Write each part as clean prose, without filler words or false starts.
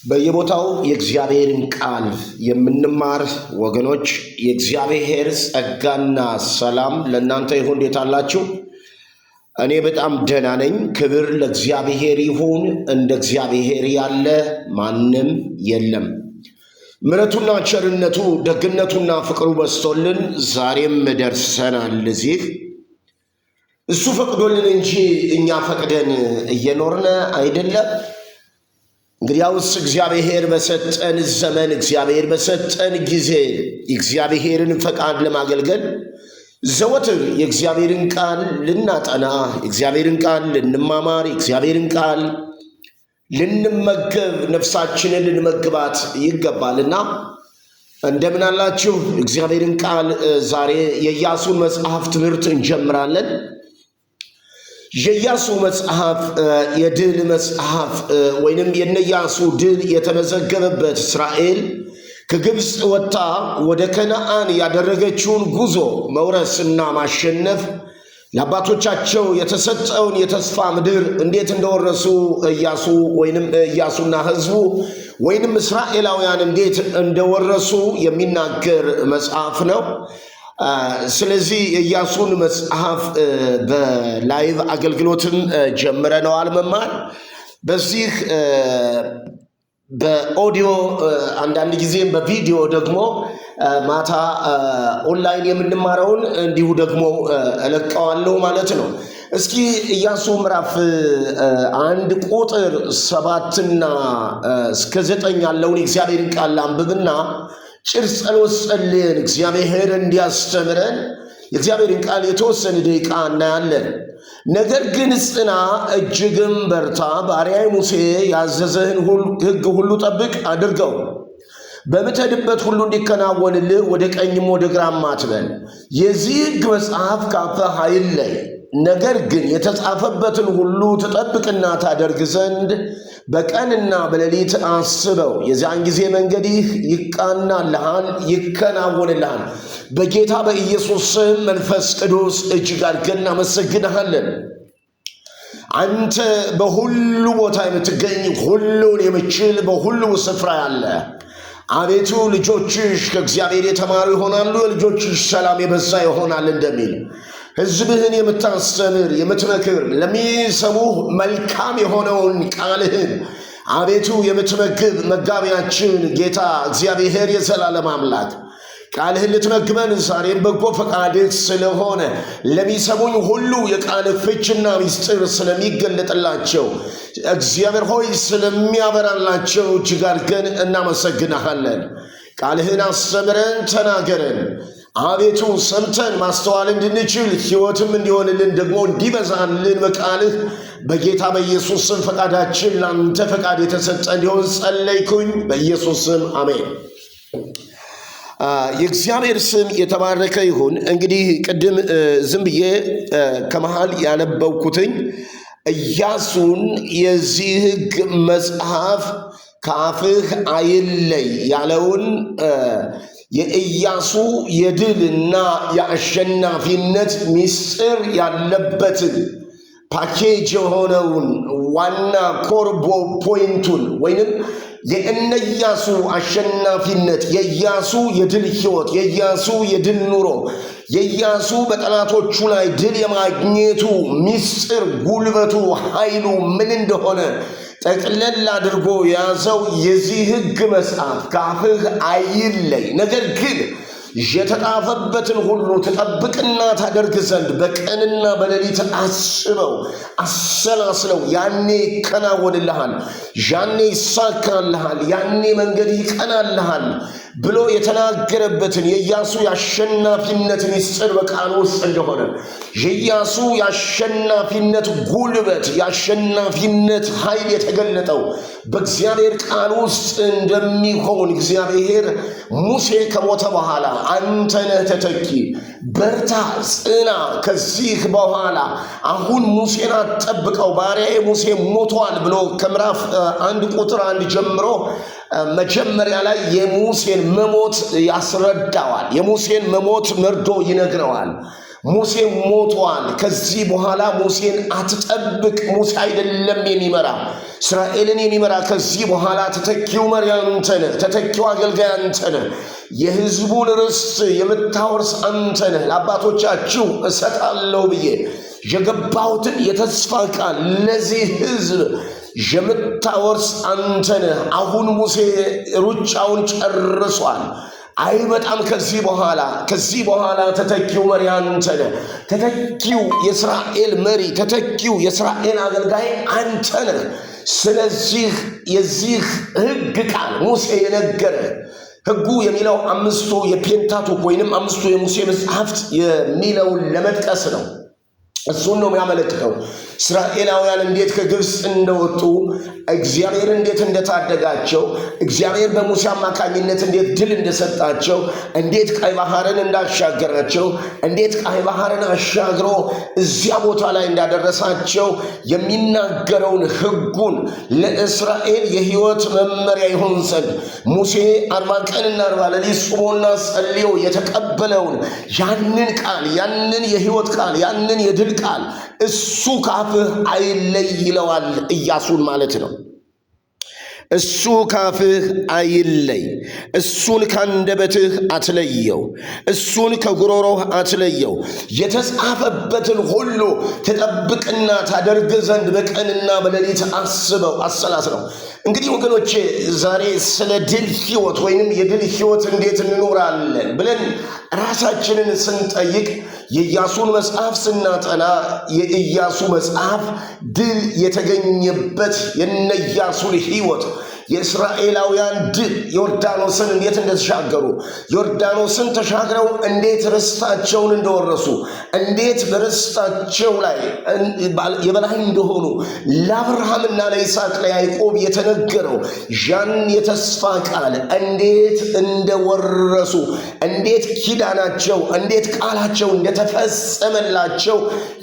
በየቦታው የእግዚአብሔርን ቃል የምንማር ወገኖች የእግዚአብሔር ጸጋና ሰላም ለእናንተ ይሁን። እንዴት አላችሁ? እኔ በጣም ደህና ነኝ። ክብር ለእግዚአብሔር ይሁን። እንደ እግዚአብሔር ያለ ማንም የለም። ምሕረቱና ቸርነቱ ደግነቱና ፍቅሩ በዝቶልን ዛሬም ደርሰናል። እዚህ እሱ ፈቅዶልን እንጂ እኛ ፈቅደን እየኖርን አይደለም። እንግዲያውስ እግዚአብሔር በሰጠን ዘመን እግዚአብሔር በሰጠን ጊዜ እግዚአብሔርን ፈቃድ ለማገልገል ዘወትር የእግዚአብሔርን ቃል ልናጠና፣ የእግዚአብሔርን ቃል ልንማማር፣ የእግዚአብሔርን ቃል ልንመገብ፣ ነፍሳችንን ልንመግባት ይገባልና እንደምን አላችሁ? እግዚአብሔርን ቃል ዛሬ የኢያሱን መጽሐፍ ትምህርት እንጀምራለን። የኢያሱ መጽሐፍ የድል መጽሐፍ ወይንም የኢያሱ ድል የተመዘገበበት እስራኤል ከግብፅ ወጥታ ወደ ከነዓን ያደረገችውን ጉዞ መውረስና ማሸነፍ ለአባቶቻቸው የተሰጠውን የተስፋ ምድር እንዴት እንደወረሱ ኢያሱ ወይንም ኢያሱና ሕዝቡ ወይንም እስራኤላውያን እንዴት እንደወረሱ የሚናገር መጽሐፍ ነው። ስለዚህ የኢያሱን መጽሐፍ በላይቭ አገልግሎትን ጀምረነዋል መማር። በዚህ በኦዲዮ አንዳንድ ጊዜም በቪዲዮ ደግሞ ማታ ኦንላይን የምንማረውን እንዲሁ ደግሞ እለቀዋለሁ ማለት ነው። እስኪ ኢያሱ ምዕራፍ 1 ቁጥር 7 እስከ 9 ያለውን የእግዚአብሔርን ቃል አንብብና ጭር ጸሎት ጸልየን እግዚአብሔር እንዲያስተምረን የእግዚአብሔርን ቃል የተወሰነ ደቂቃ እናያለን። ነገር ግን ጽና፣ እጅግም በርታ፣ ባሪያዬ ሙሴ ያዘዘህን ሕግ ሁሉ ጠብቅ አድርገው፣ በምትሄድበት ሁሉ እንዲከናወንልህ ወደ ቀኝም ወደ ግራም አትበል። የዚህ ሕግ መጽሐፍ ካፍህ አይለይ፣ ነገር ግን የተጻፈበትን ሁሉ ትጠብቅና ታደርግ ዘንድ በቀንና በሌሊት አስበው። የዚያን ጊዜ መንገድህ ይቃናልሃል፣ ይከናወንልሃል። በጌታ በኢየሱስ ስም መንፈስ ቅዱስ እጅግ አድርገን እናመሰግንሃለን። አንተ በሁሉ ቦታ የምትገኝ ሁሉን የምችል በሁሉ ስፍራ ያለ አቤቱ ልጆችሽ ከእግዚአብሔር የተማሩ ይሆናሉ፣ የልጆችሽ ሰላም የበዛ ይሆናል እንደሚል ሕዝብህን የምታስተምር የምትመክር ለሚሰሙህ መልካም የሆነውን ቃልህን አቤቱ የምትመግብ መጋቢያችን ጌታ እግዚአብሔር የዘላለም አምላክ ቃልህን ልትመግበን ዛሬም በጎ ፈቃድህ ስለሆነ ለሚሰሙኝ ሁሉ የቃልህ ፍችና ምስጢር ስለሚገለጥላቸው እግዚአብሔር ሆይ ስለሚያበራላቸው እጅግ አድርገን እናመሰግንሃለን። ቃልህን አስተምረን፣ ተናገረን አቤቱ ሰምተን ማስተዋል እንድንችል ሕይወትም እንዲሆንልን ደግሞ እንዲበዛልን በቃልህ በጌታ በኢየሱስ ስም ፈቃዳችን ለአንተ ፈቃድ የተሰጠ እንዲሆን ጸለይኩኝ። በኢየሱስ ስም አሜን። የእግዚአብሔር ስም የተባረከ ይሁን። እንግዲህ ቅድም ዝም ብዬ ከመሃል ያነበብኩትኝ ኢያሱን የዚህ ሕግ መጽሐፍ ከአፍህ አይለይ ያለውን የኢያሱ የድልና የአሸናፊነት ምስጢር ያለበትን ፓኬጅ የሆነውን ዋና ኮርቦ ፖይንቱን ወይንም የኢያሱ አሸናፊነት፣ የኢያሱ የድል ሕይወት፣ የኢያሱ የድል ኑሮ፣ የኢያሱ በጠላቶቹ ላይ ድል የማግኘቱ ምስጢር፣ ጉልበቱ፣ ኃይሉ ምን እንደሆነ ጠቅለል አድርጎ የያዘው የዚህ ሕግ መጽሐፍ ከአፍህ አይለይ፣ ነገር ግን የተጻፈበትን ሁሉ ትጠብቅና ታደርግ ዘንድ በቀንና በሌሊት አስበው፣ አሰላስለው። ያኔ ይከናወንልሃል፣ ያኔ ይሳካልሃል፣ ያኔ መንገድ ይቀናልሃል ብሎ የተናገረበትን የኢያሱ የአሸናፊነት ምስጢር በቃል ውስጥ እንደሆነ የኢያሱ የአሸናፊነት ጉልበት የአሸናፊነት ኃይል የተገለጠው በእግዚአብሔር ቃል ውስጥ እንደሚሆን እግዚአብሔር ሙሴ ከሞተ በኋላ አንተ ነህ ተተኪ፣ በርታ፣ ጽና፣ ከዚህ በኋላ አሁን ሙሴን አትጠብቀው፣ ባሪያዬ ሙሴ ሞቷል ብሎ ከምዕራፍ 1 ቁጥር 1 ጀምሮ መጀመሪያ ላይ የሙሴን መሞት ያስረዳዋል። የሙሴን መሞት መርዶ ይነግረዋል። ሙሴ ሞቷል። ከዚህ በኋላ ሙሴን አትጠብቅ። ሙሴ አይደለም የሚመራ እስራኤልን የሚመራ ከዚህ በኋላ ተተኪው መሪ አንተ ነህ፣ ተተኪው አገልጋይ አንተ ነህ፣ የሕዝቡን ርስት የምታወርስ አንተ ነህ። ለአባቶቻችሁ እሰጣለሁ ብዬ የገባሁትን የተስፋ ቃል ለዚህ ሕዝብ የምታወርስ አንተ ነህ። አሁን ሙሴ ሩጫውን ጨርሷል። አይመጣም ከዚህ በኋላ ተተኪው መሪ አንተ ነህ። ተተኪው የእስራኤል መሪ፣ ተተኪው የእስራኤል አገልጋይ አንተ ነህ። ስለዚህ የዚህ ሕግ ቃል ሙሴ የነገረ ሕጉ የሚለው አምስቱ የፔንታቱክ ወይንም አምስቱ የሙሴ መጽሐፍት የሚለውን ለመጥቀስ ነው። እሱን ነው የሚያመለክተው። እስራኤላውያን እንዴት ከግብፅ እንደወጡ፣ እግዚአብሔር እንዴት እንደታደጋቸው፣ እግዚአብሔር በሙሴ አማካኝነት እንዴት ድል እንደሰጣቸው፣ እንዴት ቀይ ባህርን እንዳሻገራቸው፣ እንዴት ቀይ ባህርን አሻግሮ እዚያ ቦታ ላይ እንዳደረሳቸው የሚናገረውን ሕጉን ለእስራኤል የሕይወት መመሪያ ይሆን ዘንድ ሙሴ 40 ቀንና 40 ሌሊት ጾሞና ጸልዮ የተቀበለውን ያንን ቃል፣ ያንን የሕይወት ቃል፣ ያንን የድል ቃል እሱ ካፍህ አይለይ ይለዋል ኢያሱን ማለት ነው። እሱ ካፍህ አይለይ፣ እሱን ካንደበትህ አትለየው፣ እሱን ከጉሮሮህ አትለየው። የተጻፈበትን ሁሉ ትጠብቅና ታደርግ ዘንድ በቀንና በሌሊት አስበው፣ አሰላስለው። እንግዲህ ወገኖቼ ዛሬ ስለ ድል ሕይወት ወይንም የድል ሕይወት እንዴት እንኖራለን ብለን ራሳችንን ስንጠይቅ የኢያሱን መጽሐፍ ስናጠና የኢያሱ መጽሐፍ ድል የተገኘበት የነ ኢያሱን ሕይወት የእስራኤላውያን ድል ዮርዳኖስን እንዴት እንደተሻገሩ ዮርዳኖስን ተሻግረው እንዴት ርስታቸውን እንደወረሱ እንዴት በርስታቸው ላይ የበላይ እንደሆኑ ለአብርሃምና ለይስሐቅ ለያዕቆብ የተነገረው ያን የተስፋ ቃል እንዴት እንደወረሱ እንዴት ኪዳናቸው እንዴት ቃላቸው እንደተፈጸመላቸው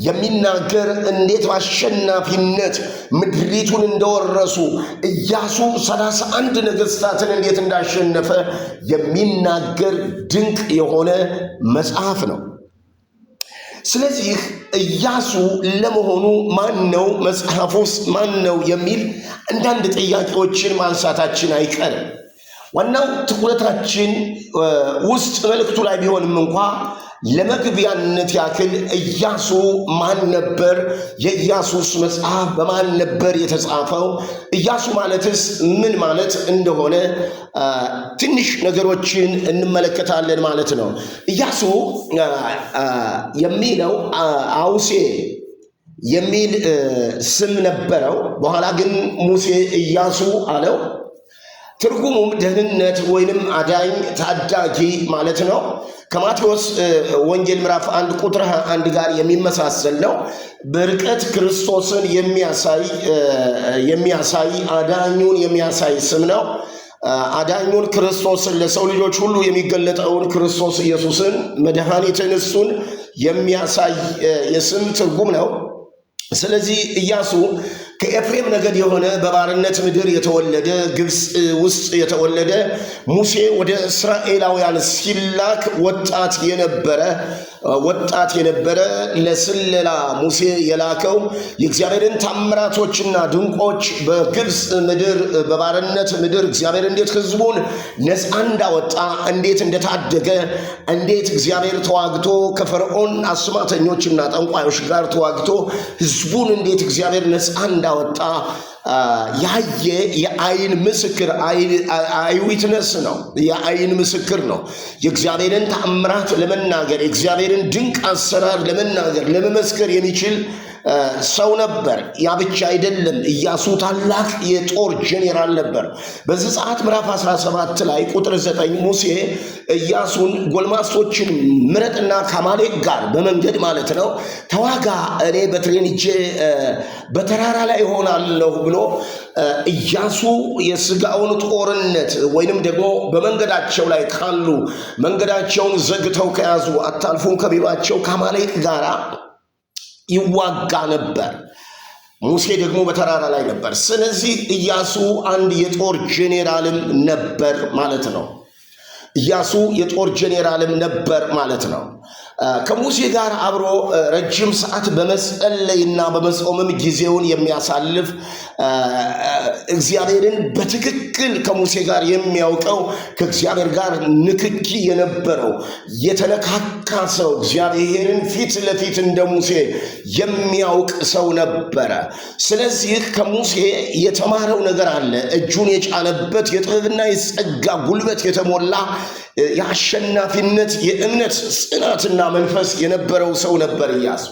የሚናገር እንዴት በአሸናፊነት ምድሪቱን እንደወረሱ ኢያሱ 31 ነገሥታትን እንዴት እንዳሸነፈ የሚናገር ድንቅ የሆነ መጽሐፍ ነው። ስለዚህ ኢያሱ ለመሆኑ ማን ነው? መጽሐፉስ ማን ነው? የሚል አንዳንድ ጥያቄዎችን ማንሳታችን አይቀርም። ዋናው ትኩረታችን ውስጥ መልእክቱ ላይ ቢሆንም እንኳ ለመግቢያነት ያክል ኢያሱ ማን ነበር? የኢያሱስ መጽሐፍ በማን ነበር የተጻፈው? ኢያሱ ማለትስ ምን ማለት እንደሆነ ትንሽ ነገሮችን እንመለከታለን ማለት ነው። ኢያሱ የሚለው አውሴ የሚል ስም ነበረው። በኋላ ግን ሙሴ ኢያሱ አለው። ትርጉሙም ደህንነት ወይንም አዳኝ፣ ታዳጊ ማለት ነው። ከማቴዎስ ወንጌል ምዕራፍ 1 ቁጥር 21 ጋር የሚመሳሰል ነው። በርቀት ክርስቶስን የሚያሳይ አዳኙን የሚያሳይ ስም ነው። አዳኙን ክርስቶስን ለሰው ልጆች ሁሉ የሚገለጠውን ክርስቶስ ኢየሱስን መድኃኒትን እሱን የሚያሳይ የስም ትርጉም ነው። ስለዚህ ኢያሱ ከኤፍሬም ነገድ የሆነ በባርነት ምድር የተወለደ ግብፅ ውስጥ የተወለደ ሙሴ ወደ እስራኤላውያን ሲላክ ወጣት የነበረ ለስለላ ሙሴ የላከው የእግዚአብሔርን ታምራቶችና ድንቆች በግብፅ ምድር በባርነት ምድር እግዚአብሔር እንዴት ሕዝቡን ነፃ እንዳወጣ እንዴት እንደታደገ እንዴት እግዚአብሔር ተዋግቶ ከፈርዖን አስማተኞችና ጠንቋዮች ጋር ተዋግቶ ሕዝቡን እንዴት እግዚአብሔር ነፃ እንዳወጣ ያየ የአይን ምስክር አይዊትነስ ነው። የአይን ምስክር ነው። የእግዚአብሔርን ተአምራት ለመናገር የእግዚአብሔርን ድንቅ አሰራር ለመናገር ለመመስከር የሚችል ሰው ነበር። ያ ብቻ አይደለም። ኢያሱ ታላቅ የጦር ጄኔራል ነበር። በዘጸአት ምዕራፍ 17 ላይ ቁጥር 9 ሙሴ ኢያሱን ጎልማሶችን ምረጥና ከአማሌቅ ጋር በመንገድ ማለት ነው ተዋጋ፣ እኔ በትሬን ሄጄ በተራራ ላይ ሆናለሁ ብሎ ኢያሱ የሥጋውን ጦርነት ወይንም ደግሞ በመንገዳቸው ላይ ካሉ መንገዳቸውን ዘግተው ከያዙ አታልፉም ከሚሏቸው ከአማሌቅ ጋር ይዋጋ ነበር። ሙሴ ደግሞ በተራራ ላይ ነበር። ስለዚህ ኢያሱ አንድ የጦር ጄኔራልም ነበር ማለት ነው። ኢያሱ የጦር ጄኔራልም ነበር ማለት ነው። ከሙሴ ጋር አብሮ ረጅም ሰዓት በመጸለይና በመጾምም ጊዜውን የሚያሳልፍ እግዚአብሔርን በትክክል ከሙሴ ጋር የሚያውቀው ከእግዚአብሔር ጋር ንክኪ የነበረው የተነካካ ሰው እግዚአብሔርን ፊት ለፊት እንደ ሙሴ የሚያውቅ ሰው ነበረ። ስለዚህ ከሙሴ የተማረው ነገር አለ። እጁን የጫነበት የጥበብና የጸጋ ጉልበት የተሞላ የአሸናፊነት የእምነት ጽናትና መንፈስ የነበረው ሰው ነበር ኢያሱ።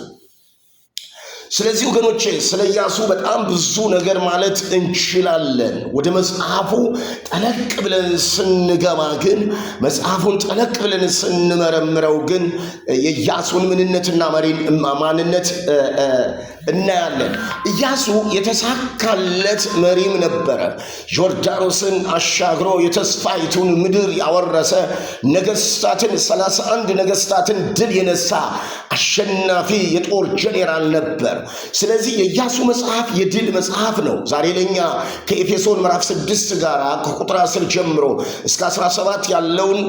ስለዚህ ወገኖቼ ስለ ኢያሱ በጣም ብዙ ነገር ማለት እንችላለን። ወደ መጽሐፉ ጠለቅ ብለን ስንገባ ግን መጽሐፉን ጠለቅ ብለን ስንመረምረው ግን የኢያሱን ምንነትና ማንነት እናያለን። ኢያሱ የተሳካለት መሪም ነበረ። ዮርዳኖስን አሻግሮ የተስፋይቱን ምድር ያወረሰ ነገስታትን 31 ነገስታትን ድል የነሳ አሸናፊ የጦር ጄኔራል ነበር። ስለዚህ የኢያሱ መጽሐፍ የድል መጽሐፍ ነው። ዛሬ ለኛ ከኤፌሶን ምዕራፍ 6 ጋር ከቁጥር 10 ጀምሮ እስከ 17 ያለውን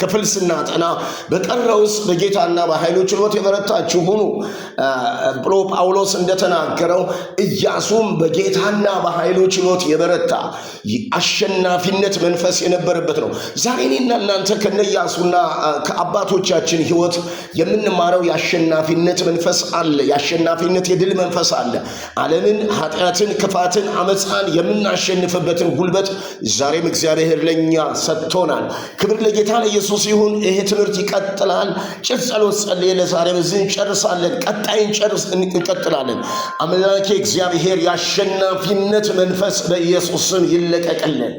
ክፍል ስናጠና በቀረውስ በጌታና በኃይሉ ችሎት የበረታችሁ ሁኑ ብሎ ጳውሎስ እንደተናገረው ኢያሱም በጌታና በኃይሉ ችሎት የበረታ አሸናፊነት መንፈስ የነበረበት ነው። ዛሬ እኔና እናንተ ከነ ኢያሱና ከአባቶቻችን ሕይወት የምንማረው የአሸናፊነት መንፈስ አለ። የአሸናፊነት የድል መንፈስ አለ። ዓለምን፣ ኃጢአትን፣ ክፋትን፣ አመፃን የምናሸንፍበትን ጉልበት ዛሬም እግዚአብሔር ለኛ ሰጥቶናል። ክብር ለጌታ ለኢየሱስ ይሁን። ይሄ ትምህርት ይቀጥላል። ጭር ጸሎት ጸልየ ለዛሬ በዚህ እንጨርሳለን። ቀጣይን እንቀጥላለን። አምላኬ እግዚአብሔር የአሸናፊነት መንፈስ በኢየሱስ ስም ይለቀቅልን።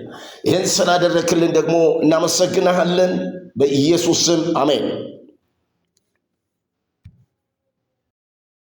ይህን ስላደረክልን ደግሞ እናመሰግናለን። በኢየሱስ ስም አሜን።